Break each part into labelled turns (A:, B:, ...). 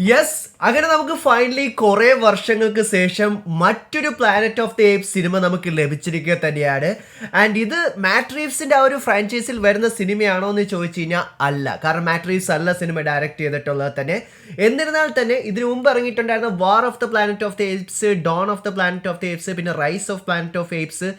A: Yes, അങ്ങനെ നമുക്ക് finally കുറെ വർഷങ്ങൾക്ക് ശേഷം മറ്റൊരു planet of the apes cinema നമുക്ക് ലഭിച്ചിരിക്കുക തന്നെയാണ്. ആൻഡ് ഇത് മാറ്റ് റീവ്സിന്റെ ആ ഒരു ഫ്രാഞ്ചൈസിൽ വരുന്ന സിനിമയാണോ എന്ന് ചോദിച്ചു കഴിഞ്ഞാൽ അല്ല. കാരണം മാറ്റ് റീവ്സ് അല്ല സിനിമ ഡയറക്റ്റ് ചെയ്തിട്ടുള്ളത് തന്നെ. എന്നിരുന്നാൽ തന്നെ ഇതിനു മുമ്പ് ഇറങ്ങിയിട്ടുണ്ടായിരുന്ന war of the planet of the apes, dawn of the planet of the apes, പിന്നെ rise of planet of apes,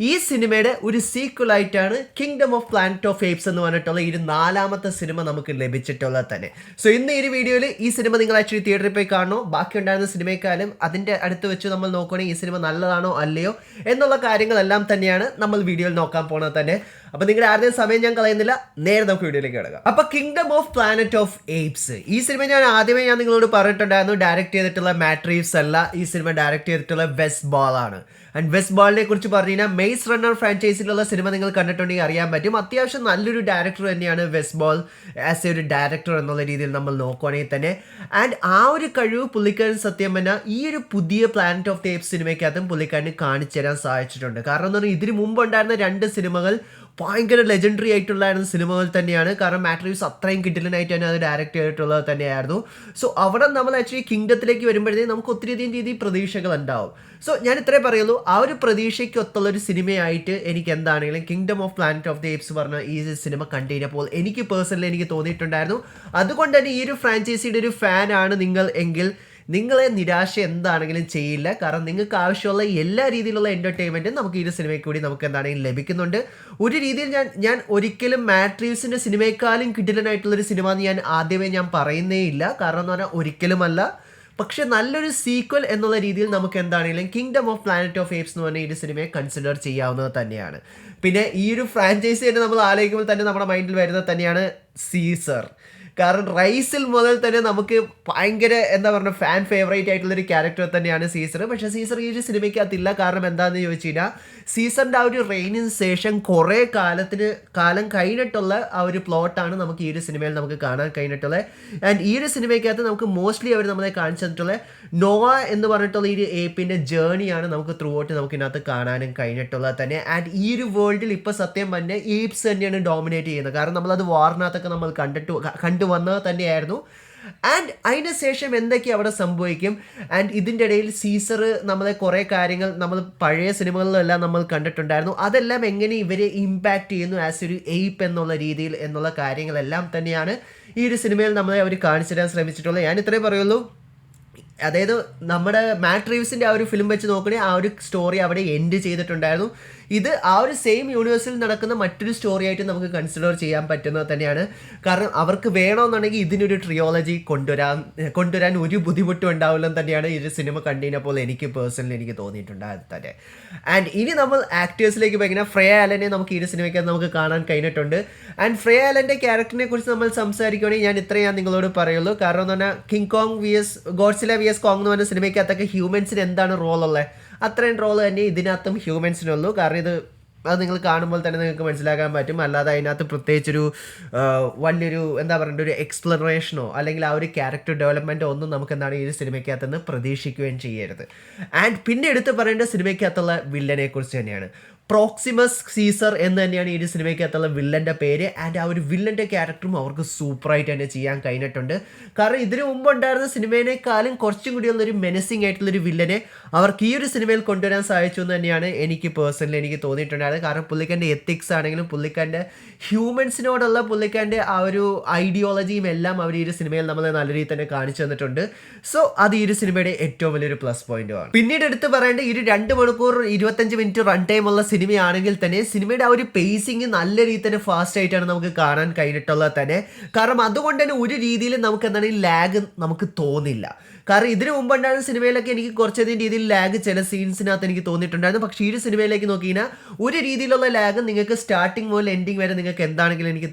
A: ഈ സിനിമയുടെ ഒരു സീക്വൽ ആയിട്ടാണ് kingdom of planet of apes എന്ന് പറഞ്ഞിട്ടുള്ള ഈ നാലാമത്തെ സിനിമ നമുക്ക് ലഭിച്ചിട്ടുള്ളത് തന്നെ. സോ ഇന്ന് ഈ വീഡിയോയിൽ ഈ സിനിമ നിങ്ങൾ ആക്ച്വലി തിയേറ്ററിൽ പോയി കാണണോ, ബാക്കി ഉണ്ടായിരുന്ന സിനിമയെക്കാളും അതിൻ്റെ അടുത്ത് വെച്ച് നമ്മൾ നോക്കുകയാണെങ്കിൽ ഈ സിനിമ നല്ലതാണോ അല്ലയോ എന്നുള്ള കാര്യങ്ങളെല്ലാം തന്നെയാണ് നമ്മൾ വീഡിയോയിൽ നോക്കാൻ പോണത് തന്നെ. അപ്പൊ നിങ്ങളുടെ ആരുടെയും സമയം ഞാൻ കളയുന്നില്ല, നേരെ നമുക്ക് വീഡിയോയിലേക്ക് കിടക്കാം. അപ്പൊ kingdom of planet of apes ഈ സിനിമ ഞാൻ നിങ്ങളോട് പറഞ്ഞിട്ടുണ്ടായിരുന്നു, ഡയറക്ട് ചെയ്തിട്ടുള്ള മാറ്റ് റീവ്സ് അല്ല, ഈ സിനിമ ഡയറക്ട് ചെയ്തിട്ടുള്ള വെസ്റ്റ് ബാൾ ആണ്. ആൻഡ് വെസ്റ്റ് ബാളിനെ കുറിച്ച് പറഞ്ഞു കഴിഞ്ഞാൽ മെയ്സ് റണ്ണർ ഫ്രാഞ്ചൈസിലുള്ള സിനിമ നിങ്ങൾ കണ്ടിട്ടുണ്ടെങ്കിൽ അറിയാൻ പറ്റും, അത്യാവശ്യം നല്ലൊരു ഡയറക്ടർ തന്നെയാണ് വെസ്റ്റ് ബാൾ ആസ് എ ഒരു ഡയറക്ടർ എന്നുള്ള രീതിയിൽ നമ്മൾ നോക്കുകയാണെങ്കിൽ തന്നെ. ആൻഡ് ആ ഒരു കഴിവ് പുള്ളിക്കാരൻ സത്യം പറഞ്ഞാൽ ഈ ഒരു പുതിയ പ്ലാനറ്റ് ഓഫ് ദി ഏപ്സ് സിനിമയ്ക്കകത്തും പുള്ളിക്കാരന് കാണിച്ചു തരാൻ സാധിച്ചിട്ടുണ്ട്. കാരണം എന്ന് പറഞ്ഞാൽ ഇതിന് മുമ്പ് ഉണ്ടായിരുന്ന രണ്ട് സിനിമകൾ ഭയങ്കര ലെജൻഡറി ആയിട്ടുള്ളായിരുന്ന സിനിമകൾ തന്നെയാണ്. കാരണം മാറ്റ് റീവ്സ് അത്രയും കിഡിലനായിട്ട് തന്നെ അത് ഡയറക്റ്റ് ചെയ്തിട്ടുള്ളത് തന്നെയായിരുന്നു. സോ അവിടെ നമ്മൾ ആക്ച്വലി കിങ്ഡത്തിലേക്ക് വരുമ്പോഴത്തേക്കും നമുക്ക് ഒത്തിരിയധികം രീതിയിൽ പ്രതീക്ഷകൾ ഉണ്ടാവും. സോ ഞാൻ ഇത്രേ പറയുള്ളൂ, ആ ഒരു പ്രതീക്ഷയ്ക്ക് ഒത്തുള്ളൊരു സിനിമയായിട്ട് എനിക്ക് എന്താണെങ്കിലും kingdom of planet of the ഏപ്സ് പറഞ്ഞ ഈ സിനിമ കണ്ടു കഴിഞ്ഞപ്പോൾ എനിക്ക് പേഴ്സണലി എനിക്ക് തോന്നിയിട്ടുണ്ടായിരുന്നു. അതുകൊണ്ട് തന്നെ ഈ ഒരു ഫ്രാഞ്ചൈസിയുടെ ഒരു ഫാനാണ് നിങ്ങൾ എങ്കിൽ നിങ്ങളെ നിരാശ എന്താണെങ്കിലും ചെയ്യില്ല. കാരണം നിങ്ങൾക്ക് ആവശ്യമുള്ള എല്ലാ രീതിയിലുള്ള എൻ്റർടൈൻമെൻറ്റും നമുക്ക് ഈ ഒരു സിനിമയ്ക്ക് കൂടി നമുക്ക് എന്താണെങ്കിലും ലഭിക്കുന്നുണ്ട്. ഒരു രീതിയിൽ ഞാൻ ഒരിക്കലും മാറ്റ് റീവ്സിൻ്റെ സിനിമയെക്കാളും കിടിലനായിട്ടുള്ളൊരു സിനിമ എന്ന് ഞാൻ ആദ്യമേ പറയുന്നേ ഇല്ല. കാരണം എന്ന് പറഞ്ഞാൽ ഒരിക്കലുമല്ല. പക്ഷെ നല്ലൊരു സീക്വൽ എന്നുള്ള രീതിയിൽ നമുക്ക് എന്താണെങ്കിലും kingdom of planet of apes എന്ന് പറഞ്ഞ ഈ ഒരു സിനിമയെ കൺസിഡർ ചെയ്യാവുന്നത് തന്നെയാണ്. പിന്നെ ഈ ഒരു ഫ്രാഞ്ചൈസി തന്നെ നമ്മൾ ആലോചിക്കുമ്പോൾ തന്നെ നമ്മുടെ മൈൻഡിൽ വരുന്നത് തന്നെയാണ് സീസർ. കാരണം റൈസിൽ മുതൽ തന്നെ നമുക്ക് ഭയങ്കര എന്താ പറയുക ഫാൻ ഫേവറേറ്റ് ആയിട്ടുള്ളൊരു ക്യാരക്ടർ തന്നെയാണ് സീസർ. പക്ഷേ സീസർ ഈ ഒരു സിനിമയ്ക്കകത്തില്ല. കാരണം എന്താണെന്ന് ചോദിച്ചു കഴിഞ്ഞാൽ സീസറിൻ്റെ ആ ഒരു റെയിനിന് ശേഷം കുറേ കാലം കഴിഞ്ഞിട്ടുള്ള ആ ഒരു പ്ലോട്ടാണ് നമുക്ക് ഈ ഒരു സിനിമയിൽ നമുക്ക് കാണാൻ കഴിഞ്ഞിട്ടുള്ളത്. ആൻഡ് ഈ ഒരു സിനിമയ്ക്കകത്ത് നമുക്ക് മോസ്റ്റ്ലി അവർ നമ്മളെ കാണിച്ചു തന്നിട്ടുള്ളത് നോവ എന്ന് പറഞ്ഞിട്ടുള്ള ഈ ഒരു ഏപ്പിൻ്റെ ജേണിയാണ് നമുക്ക് ത്രൂ ഔട്ട് നമുക്ക് ഇതിനകത്ത് കാണാനും കഴിഞ്ഞിട്ടുള്ളത് തന്നെ. ആൻഡ് ഈ ഒരു വേൾഡിൽ ഇപ്പോൾ സത്യം പറഞ്ഞാൽ ഏപ്സ് തന്നെയാണ് ഡോമിനേറ്റ് ചെയ്യുന്നത്. കാരണം നമ്മളത് വാറിനകത്തൊക്കെ നമ്മൾ കണ്ടുവന്നത് തന്നെയായിരുന്നു. ആൻഡ് അതിന് ശേഷം എന്തൊക്കെ അവിടെ സംഭവിക്കും. ആൻഡ് ഇതിൻ്റെ ഇടയിൽ സീസർ നമ്മളെ കുറേ കാര്യങ്ങൾ നമ്മൾ പഴയ സിനിമകളിലെല്ലാം നമ്മൾ കണ്ടിട്ടുണ്ടായിരുന്നു. അതെല്ലാം എങ്ങനെ ഇവരെ ഇമ്പാക്റ്റ് ചെയ്യുന്നു ആസ് ഒരു എയ്പ്പ് എന്നുള്ള രീതിയിൽ എന്നുള്ള കാര്യങ്ങളെല്ലാം തന്നെയാണ് ഈ ഒരു സിനിമയിൽ നമ്മളെ അവർ കാണിച്ചു തരാൻ ശ്രമിച്ചിട്ടുള്ളത്. ഞാൻ ഇത്രേ പറയുള്ളൂ, അതായത് നമ്മുടെ മാറ്റ് റീവ്സിൻ്റെ ആ ഒരു ഫിലിം വെച്ച് നോക്കുകയാണെങ്കിൽ ആ ഒരു സ്റ്റോറി അവിടെ എൻഡ് ചെയ്തിട്ടുണ്ടായിരുന്നു. ഇത് ആ ഒരു സെയിം യൂണിവേഴ്സിൽ നടക്കുന്ന മറ്റൊരു സ്റ്റോറി ആയിട്ട് നമുക്ക് കൺസിഡർ ചെയ്യാൻ പറ്റുന്നത് തന്നെയാണ്. കാരണം അവർക്ക് വേണമെന്നുണ്ടെങ്കിൽ ഇതിനൊരു ട്രിയോളജി കൊണ്ടുവരാൻ ഒരു ബുദ്ധിമുട്ടും ഉണ്ടാവില്ലെന്ന് തന്നെയാണ് ഈ ഒരു സിനിമ കണ്ടുകഴിഞ്ഞപ്പോൾ എനിക്ക് പേഴ്സണലി എനിക്ക് തോന്നിയിട്ടുണ്ടായത് തന്നെ. ആൻഡ് ഇനി നമ്മൾ ആക്ടേഴ്സിലേക്ക് പോയി ഫ്രേയ ആലനെ നമുക്ക് ഈ ഒരു സിനിമയ്ക്ക് നമുക്ക് കാണാൻ കഴിഞ്ഞിട്ടുണ്ട്. ആൻഡ് ഫ്രേയ ആലൻ്റെ ക്യാരക്ടറിനെ കുറിച്ച് നമ്മൾ സംസാരിക്കുകയാണെങ്കിൽ ഞാൻ നിങ്ങളോട് പറയുള്ളൂ. കാരണം എന്ന് പറഞ്ഞാൽ കിങ് കോങ് ഗോഡ്സില vs കോങ് എന്ന് പറഞ്ഞ സിനിമയ്ക്കകത്തൊക്കെ ഹ്യൂമൻസിന് എന്താണ് റോളുള്ളത് അത്രയും റോൾ തന്നെ ഇതിനകത്തും ഹ്യൂമൻസിനുള്ളൂ. കാരണം അത് നിങ്ങൾ കാണുമ്പോൾ തന്നെ നിങ്ങൾക്ക് മനസ്സിലാക്കാൻ പറ്റും. അല്ലാതെ അതിനകത്ത് പ്രത്യേകിച്ചൊരു വലിയൊരു എന്താ പറയുക ഒരു എക്സ്പ്ലറേഷനോ അല്ലെങ്കിൽ ആ ഒരു ക്യാരക്ടർ ഡെവലപ്മെൻറ്റോ ഒന്നും നമുക്ക് എന്താണ് ഈ ഒരു സിനിമയ്ക്കകത്തുനിന്ന് പ്രതീക്ഷിക്കുകയും ചെയ്യരുത്. ആൻഡ് പിന്നെ എടുത്ത് പറയേണ്ട സിനിമയ്ക്കകത്തുള്ള വില്ലനെ കുറിച്ച് തന്നെയാണ്. പ്രോക്സിമസ് സീസർ എന്ന് തന്നെയാണ് ഈ ഒരു സിനിമയ്ക്കകത്തുള്ള വില്ലൻ്റെ പേര്. ആൻഡ് ആ ഒരു വില്ലൻ്റെ ക്യാരക്ടറും അവർക്ക് സൂപ്പറായിട്ട് തന്നെ ചെയ്യാൻ കഴിഞ്ഞിട്ടുണ്ട്. കാരണം ഇതിനു മുമ്പ് ഉണ്ടായിരുന്ന സിനിമേനേക്കാളും കുറച്ചും കൂടിയുള്ളൊരു മെനസിങ് ആയിട്ടുള്ളൊരു വില്ലനെ അവർക്ക് ഈ ഒരു സിനിമയിൽ കൊണ്ടുവരാൻ സാധിച്ചു എന്ന് തന്നെയാണ് എനിക്ക് പേഴ്സണലി എനിക്ക് തോന്നിയിട്ടുണ്ടായത്. കാരണം പുള്ളിക്കാരൻ്റെ എത്തിക്സ് ആണെങ്കിലും പുള്ളിക്കാരൻ്റെ ഹ്യൂമൻസിനോടുള്ള പുള്ളിക്കാരൻ്റെ ആ ഒരു ഐഡിയോളജിയും എല്ലാം അവർ ഈ ഒരു സിനിമയിൽ നമ്മളെ നല്ല രീതിയിൽ തന്നെ കാണിച്ചു തന്നിട്ടുണ്ട്. സോ അത് ഈ ഒരു സിനിമയുടെ ഏറ്റവും വലിയൊരു പ്ലസ് പോയിന്റുമാണ്. പിന്നീട് എടുത്ത് പറയേണ്ട ഈ ഒരു 2 മണിക്കൂർ 25 മിനിറ്റ് റൺ ടൈം ഉള്ള സിനിമയാണെങ്കിൽ തന്നെ സിനിമയുടെ ആ ഒരു പേസിങ് നല്ല രീതിയിൽ തന്നെ ഫാസ്റ്റ് ആയിട്ടാണ് നമുക്ക് കാണാൻ കഴിഞ്ഞിട്ടുള്ളത് തന്നെ. കാരണം അതുകൊണ്ട് തന്നെ ഒരു രീതിയിലും നമുക്ക് എന്താണ് ലാഗ് നമുക്ക് തോന്നില്ല. കാരണം ഇതിനു മുമ്പുണ്ടായിരുന്ന സിനിമയിലൊക്കെ എനിക്ക് കുറച്ചധികം രീതിയിൽ ലാഗ് ചില സീൻസിനകത്ത് എനിക്ക് തോന്നിയിട്ടുണ്ടായിരുന്നു. പക്ഷേ ഈ ഒരു സിനിമയിലേക്ക് നോക്കി കഴിഞ്ഞാൽ ഒരു രീതിയിലുള്ള ലാഗ് നിങ്ങൾക്ക് സ്റ്റാർട്ടിങ് മുതൽ എൻഡിങ് വരെ നിങ്ങൾക്ക്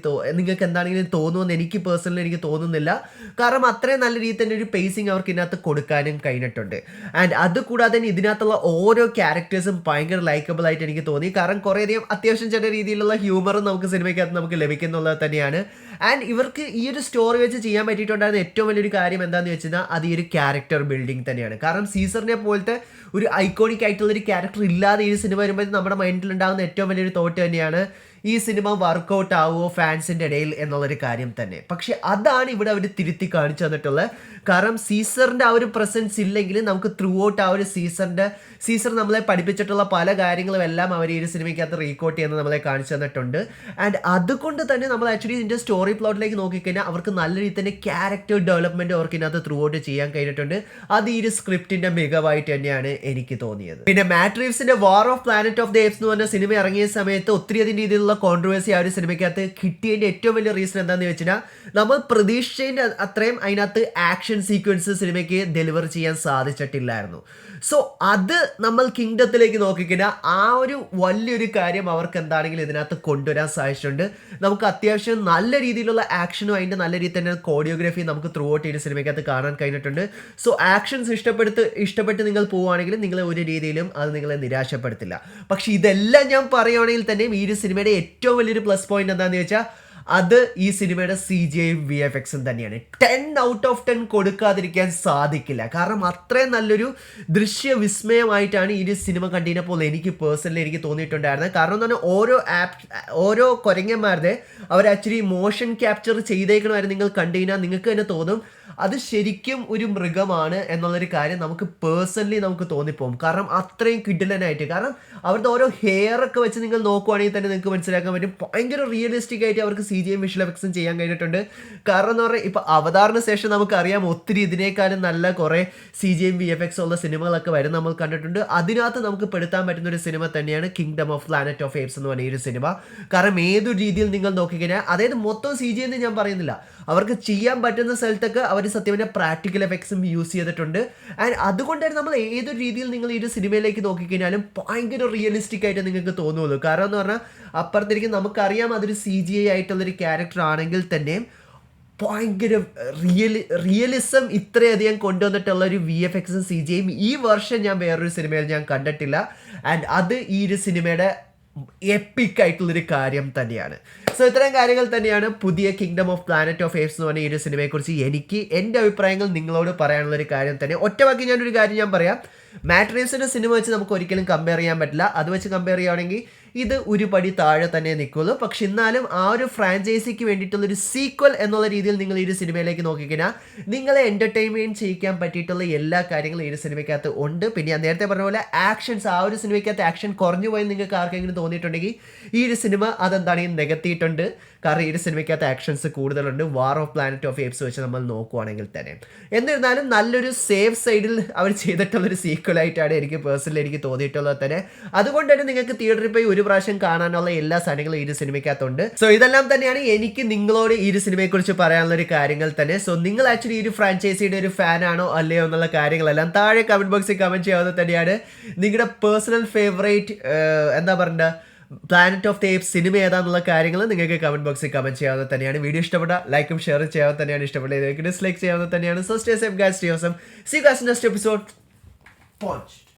A: എന്താണെങ്കിലും തോന്നുമെന്ന് എനിക്ക് പേഴ്സണലി എനിക്ക് തോന്നുന്നില്ല. കാരണം അത്രയും നല്ല രീതിയിൽ തന്നെ ഒരു പേസിങ് അവർക്ക് ഇതിനകത്ത് കൊടുക്കാനും കഴിഞ്ഞിട്ടുണ്ട്. ആൻഡ് അതുകൂടാതെ തന്നെ ഇതിനകത്തുള്ള ഓരോ ക്യാരക്ടേഴ്സും ഭയങ്കര ലൈക്കബിൾ ആയിട്ട് എനിക്ക് തോന്നി. കാരണം കുറേയധികം അത്യാവശ്യം ചെറിയ രീതിയിലുള്ള ഹ്യൂമറും നമുക്ക് സിനിമയ്ക്കകത്ത് നമുക്ക് ലഭിക്കുന്നുള്ളത് തന്നെയാണ്. ആൻഡ് ഇവർക്ക് ഈ ഒരു സ്റ്റോറി വെച്ച് ചെയ്യാൻ പറ്റിയിട്ടുണ്ടായിരുന്ന ഏറ്റവും വലിയൊരു കാര്യം എന്താണെന്ന് വെച്ച് കഴിഞ്ഞാൽ അത് ഈ ഒരു ക്യാരക്ടർ ബിൽഡിംഗ് തന്നെയാണ്. കാരണം സീസറിനെ പോലത്തെ ഒരു ഐക്കോണിക് ആയിട്ടുള്ളൊരു ക്യാരക്ടർ ഇല്ലാതെ ഈ സിനിമ വരുമ്പോൾ നമ്മുടെ മൈൻഡിൽ ഉണ്ടാകുന്ന ഏറ്റവും വലിയൊരു തോട്ട് തന്നെയാണ് ഈ സിനിമ വർക്കൗട്ട് ആവുമോ ഫാൻസിൻ്റെ ഇടയിൽ എന്നുള്ളൊരു കാര്യം തന്നെ. പക്ഷെ അതാണ് ഇവിടെ അവർ തിരുത്തി കാണിച്ചു തന്നിട്ടുള്ളത്. കാരണം സീസറിൻ്റെ ആ ഒരു പ്രസൻസ് ഇല്ലെങ്കിൽ നമുക്ക് ത്രൂ ഔട്ട് ആ ഒരു സീസർ നമ്മളെ പഠിപ്പിച്ചിട്ടുള്ള പല കാര്യങ്ങളും എല്ലാം അവർ ഈ ഒരു സിനിമയ്ക്കകത്ത് റീകോട്ട് ചെയ്യുന്നത് നമ്മളെ കാണിച്ചു തന്നിട്ടുണ്ട്. ആൻഡ് അതുകൊണ്ട് തന്നെ നമ്മൾ ആക്ച്വലി ഇതിൻ്റെ സ്റ്റോറി പ്ലോട്ടിലേക്ക് നോക്കിക്കഴിഞ്ഞാൽ അവർക്ക് നല്ല രീതിയിൽ തന്നെ ക്യാരക്ടർ ഡെവലപ്മെൻറ്റ് അവർക്ക് ഇതിനകത്ത് ത്രൂ ഔട്ട് ചെയ്യാൻ കഴിഞ്ഞിട്ടുണ്ട്. അത് ഈ ഒരു സ്ക്രിപ്റ്റിൻ്റെ മികവായിട്ട് തന്നെയാണ് എനിക്ക് തോന്നിയത്. പിന്നെ മാറ്റ് റീവ്സിൻ്റെ war of planet of the apes എന്ന് പറഞ്ഞ സിനിമ ഇറങ്ങിയ സമയത്ത് ഒത്തിരിയധികം രീതിയിലുള്ള കോൺട്രവേഴ്സി ആ ഒരു സിനിമയ്ക്കകത്ത് കിട്ടിയതിൻ്റെ ഏറ്റവും വലിയ റീസൺ എന്താണെന്ന് വെച്ചാൽ നമ്മൾ പ്രതീക്ഷിച്ചതിൻ്റെ അത്രയും അതിനകത്ത് ആക്ഷൻ സീക്വൻസ് സിനിമയ്ക്ക് ഡെലിവർ ചെയ്യാൻ സാധിച്ചിട്ടില്ലായിരുന്നു. സോ അത് നമ്മൾ കിങ്ഡത്തിലേക്ക് നോക്കിക്കഴിഞ്ഞാൽ ആ ഒരു വലിയൊരു കാര്യം അവർക്ക് എന്താണെങ്കിലും ഇതിനകത്ത് കൊണ്ടുവരാൻ സാധിച്ചിട്ടുണ്ട്. നമുക്ക് അത്യാവശ്യം നല്ല രീതിയിലുള്ള ആക്ഷനും അതിൻ്റെ നല്ല രീതിയിൽ തന്നെ കോറിയോഗ്രാഫിയും നമുക്ക് ത്രൂ ഔട്ട് ഈ സിനിമയ്ക്കകത്ത് കാണാൻ കഴിഞ്ഞിട്ടുണ്ട്. സോ ആക്ഷൻസ് ഇഷ്ടപ്പെട്ട് നിങ്ങൾ പോവുകയാണെങ്കിൽ നിങ്ങൾ ഒരു രീതിയിലും അത് നിങ്ങളെ നിരാശപ്പെടുത്തില്ല. പക്ഷെ ഇതെല്ലാം ഞാൻ പറയുകയാണെങ്കിൽ തന്നെയും ഈ ഒരു സിനിമയുടെ ഏറ്റവും വലിയൊരു പ്ലസ് പോയിന്റ് എന്താണെന്ന് വെച്ചാൽ അത് ഈ സിനിമയുടെ CGI VFX തന്നെയാണ്. 10 out of 10 കൊടുക്കാതിരിക്കാൻ സാധിക്കില്ല. കാരണം അത്രയും നല്ലൊരു ദൃശ്യവിസ്മയമായിട്ടാണ് ഈ ഒരു സിനിമ കണ്ടിരുന്നപ്പോൾ എനിക്ക് പേഴ്സണലി എനിക്ക് തോന്നിയിട്ടുണ്ടായിരുന്നത്. കാരണം എന്ന് പറഞ്ഞാൽ ഓരോ കുരങ്ങന്മാരുടെ അവർ ആക്ച്വലി മോഷൻ ക്യാപ്ചർ ചെയ്തേക്കണമായിരുന്നു. നിങ്ങൾ കണ്ടു കഴിഞ്ഞാൽ നിങ്ങൾക്ക് തന്നെ തോന്നും അത് ശരിക്കും ഒരു മൃഗമാണ് എന്നുള്ളൊരു കാര്യം നമുക്ക് പേഴ്സണലി നമുക്ക് തോന്നിപ്പോകും. കാരണം അത്രയും കിഡിലനായിട്ട്, കാരണം അവരുടെ ഓരോ ഹെയർ ഒക്കെ വെച്ച് നിങ്ങൾ നോക്കുവാണെങ്കിൽ തന്നെ നിങ്ങൾക്ക് മനസ്സിലാക്കാൻ പറ്റും ഭയങ്കര റിയലിസ്റ്റിക് ആയിട്ട് അവർക്ക് CGI വിഷ്വൽ എഫക്ട്സും ചെയ്യാൻ കഴിഞ്ഞിട്ടുണ്ട്. കാരണം എന്ന് പറഞ്ഞാൽ ഇപ്പോൾ അവതാറിന് ശേഷം നമുക്കറിയാം ഒത്തിരി ഇതിനേക്കാളും നല്ല കുറേ CGI VFX ഉള്ള സിനിമകളൊക്കെ വരും നമ്മൾ കണ്ടിട്ടുണ്ട്. അതിനകത്ത് നമുക്ക് പെടുത്താൻ പറ്റുന്ന ഒരു സിനിമ തന്നെയാണ് kingdom of planet of apes എന്ന് പറഞ്ഞ ഒരു സിനിമ. കാരണം ഏതൊരു രീതിയിൽ നിങ്ങൾ നോക്കിക്കഴിഞ്ഞാൽ അതായത് മൊത്തം CGI എന്ന് ഞാൻ പറയുന്നില്ല, അവർക്ക് ചെയ്യാൻ പറ്റുന്ന സ്ഥലത്തൊക്കെ അവർ സത്യം പറഞ്ഞാൽ പ്രാക്ടിക്കൽ എഫക്ട്സും യൂസ് ചെയ്തിട്ടുണ്ട്. ആൻഡ് അതുകൊണ്ടാണ് നമ്മൾ ഏതൊരു രീതിയിൽ നിങ്ങൾ ഈ ഒരു സിനിമയിലേക്ക് നോക്കിക്കഴിഞ്ഞാലും ഭയങ്കര റിയലിസ്റ്റിക് ആയിട്ട് നിങ്ങൾക്ക് തോന്നുള്ളൂ. കാരണം എന്ന് പറഞ്ഞാൽ അപ്പുറത്തേക്ക് നമുക്കറിയാം അതൊരു CGI ആയിട്ടുള്ളൊരു ക്യാരക്ടർ ആണെങ്കിൽ തന്നെയും ഭയങ്കര റിയലിസം ഇത്രയധികം കൊണ്ടുവന്നിട്ടുള്ള ഒരു VFXും CGIയും ഈ വർഷം ഞാൻ വേറൊരു സിനിമയിൽ ഞാൻ കണ്ടിട്ടില്ല. ആൻഡ് അത് ഈ ഒരു സിനിമയുടെ എപ്പിക് ആയിട്ടുള്ളൊരു കാര്യം തന്നെയാണ്. സോ ഇത്തരം കാര്യങ്ങൾ തന്നെയാണ് പുതിയ kingdom of planet of apes എന്ന് പറഞ്ഞ ഈ ഒരു സിനിമയെക്കുറിച്ച് എനിക്ക് എൻ്റെ അഭിപ്രായങ്ങൾ നിങ്ങളോട് പറയാനുള്ളൊരു കാര്യം തന്നെ. ഒറ്റവാക്കി ഞാനൊരു കാര്യം ഞാൻ പറയാം, മാറ്റ് റീവ്സിൻ്റെ സിനിമ വെച്ച് നമുക്ക് ഒരിക്കലും കമ്പയർ ചെയ്യാൻ പറ്റില്ല. അത് വെച്ച് കമ്പയർ ചെയ്യുകയാണെങ്കിൽ ഇത് ഒരു പടി താഴെ തന്നെ നിൽക്കുള്ളൂ. പക്ഷെ എന്നാലും ആ ഒരു ഫ്രാഞ്ചൈസിക്ക് വേണ്ടിയിട്ടുള്ളൊരു സീക്വൽ എന്നുള്ള രീതിയിൽ നിങ്ങൾ ഈ ഒരു സിനിമയിലേക്ക് നോക്കിക്കഴിഞ്ഞാൽ നിങ്ങളെ എൻ്റർടൈൻമെൻറ്റ് ചെയ്യിക്കാൻ പറ്റിയിട്ടുള്ള എല്ലാ കാര്യങ്ങളും ഈ ഒരു സിനിമയ്ക്കകത്ത് ഉണ്ട്. പിന്നെ ഞാൻ നേരത്തെ പറഞ്ഞ പോലെ ആക്ഷൻസ്, ആ ഒരു സിനിമയ്ക്കകത്ത് ആക്ഷൻ കുറഞ്ഞു പോയി നിങ്ങൾക്ക് ആർക്കെങ്കിലും തോന്നിയിട്ടുണ്ടെങ്കിൽ ഈ ഒരു സിനിമ അതെന്താണെങ്കിലും നികത്തിയിട്ടുണ്ട്. കാരണം ഈ ഒരു സിനിമയ്ക്കകത്ത് ആക്ഷൻസ് കൂടുതലുണ്ട് വാർ ഓഫ് പ്ലാനറ്റ് ഓഫ് ഏപ്സ് വെച്ച് നമ്മൾ നോക്കുവാണെങ്കിൽ തന്നെ. എന്നിരുന്നാലും നല്ലൊരു സേഫ് സൈഡിൽ അവർ ചെയ്തിട്ടുള്ളൊരു സീക്വലായിട്ടാണ് എനിക്ക് പേഴ്സണലി എനിക്ക് തോന്നിയിട്ടുള്ളത് തന്നെ. അതുകൊണ്ട് തന്നെ നിങ്ങൾക്ക് തിയേറ്ററിൽ പോയി ഒരു പ്രാവശ്യം കാണാനുള്ള എല്ലാ സാധനങ്ങളും ഈ ഒരു സിനിമയ്ക്കകത്തുണ്ട്. സോ ഇതെല്ലാം തന്നെയാണ് എനിക്ക് നിങ്ങളോട് ഈ ഒരു സിനിമയെക്കുറിച്ച് പറയാനുള്ള ഒരു കാര്യങ്ങൾ തന്നെ. സോ നിങ്ങൾ ആക്ച്വലി ഈ ഒരു ഫ്രാഞ്ചൈസിയുടെ ഒരു ഫാനാണോ അല്ലയോ എന്നുള്ള കാര്യങ്ങളെല്ലാം താഴെ കമൻറ്റ് ബോക്സിൽ കമൻറ്റ് ചെയ്യാവുന്നത് തന്നെയാണ്. നിങ്ങളുടെ പേഴ്സണൽ ഫേവറേറ്റ് എന്താ പറയുക പ്ലാനറ്റ് ഓഫ് ദി ഏപ്സ് സിനിമ ഏതാന്നുള്ള കാര്യങ്ങൾ നിങ്ങൾക്ക് കമൻറ്റ് ബോക്സിൽ കമൻറ്റ് ചെയ്യാവുന്നത് തന്നെയാണ്. വീഡിയോ ഇഷ്ടപ്പെട്ട ലൈക്കും ഷെയറും ചെയ്യാവുന്നത് തന്നെയാണ്. ഇഷ്ടപ്പെട്ട ഡിസ്ലൈക്ക് ചെയ്യാവുന്നത് തന്നെയാണ്. So stay safe guys, stay awesome. See you guys in next episode. പോഞ്ച്.